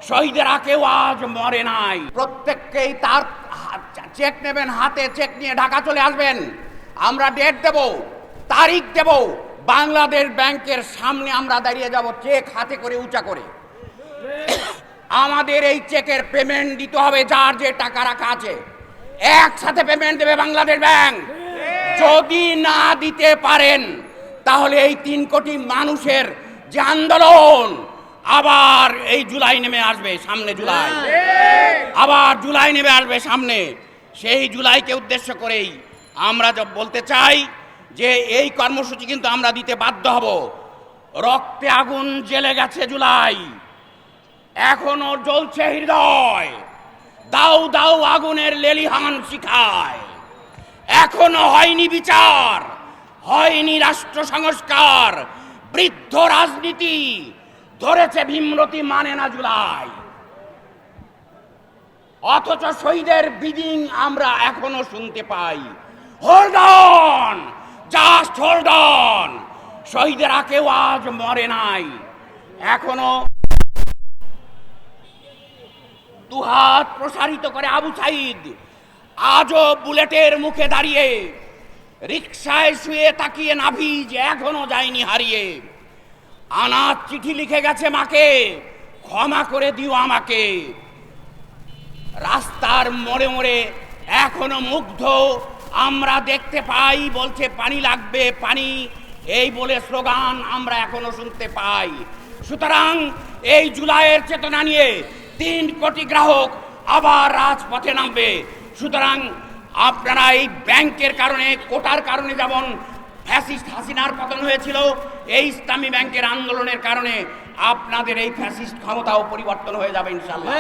শহীদেরা কেউ আজ মরে নাই। প্রত্যেককেই তার চেক নেবেন, হাতে চেক নিয়ে ঢাকা চলে আসবেন। আমরা ডেট দেব, তারিখ দেব, বাংলাদেশ ব্যাংকের সামনে আমরা দাঁড়িয়ে যাব চেক হাতে করে উঁচা করে। আমাদের এই চেকের পেমেন্ট দিতে হবে, যার যে টাকা রাখা আছে একসাথে পেমেন্ট দেবে বাংলাদেশ ব্যাংক। যদি না দিতে পারেন তাহলে এই 3 কোটি মানুষের যে আন্দোলন আবার এই জুলাই নেমে আসবে সামনে, জুলাই আবার জুলাই নেমে আসবে সামনে। সেই জুলাইকে উদ্দেশ্য করেই আমরা বলতে চাই যে এই কর্মসূচি কিন্তু আমরা দিতে বাধ্য হব। রক্তে আগুন জ্বলে গেছে জুলাই, এখনো জ্বলছে হৃদয়, দাউ দাউ আগুনের লেলিহান শিখায়। এখনো হয়নি বিচার, হয়নি রাষ্ট্র সংস্কার, বৃদ্ধ রাজনীতি ধরেছে ভীমরতি, মানে না জুলাই। অথচ শহীদের বিডিং আমরা এখনো শুনতে পাই। Hold on, just hold on. শহীদেরা কেউ আজ মরে নাই। এখনো দুহাত প্রসারিত করে আবু সাইদ আজও বুলেটের মুখে দাঁড়িয়ে, রিকশায় শুয়ে তাকিয়ে নাভিজ এখনো যায়নি হারিয়ে। আনাজ চিঠি লিখে গেছে মাকে, ক্ষমা করে দিও আমাকে। রাস্তার মোড়ে মোড়ে এখনো মুগ্ধ আমরা দেখতে পাই, বলছে পানি লাগবে পানি, এই বলে স্লোগান আমরা এখনো শুনতে পাই। সুতরাং এই জুলাইয়ের চেতনা নিয়ে 3 কোটি গ্রাহক আবার রাজপথে নামবে। সুতরাং আপনারা এই ব্যাংকের কারণে, কোটার কারণে যেমন ফ্যাসিস্ট হাসিনার পতন হয়েছিল, এই ইসলামী ব্যাংকের আন্দোলনের কারণে আপনাদের এই ফ্যাসিস্ট ক্ষমতাও পরিবর্তন হয়ে যাবে ইনশাআল্লাহ।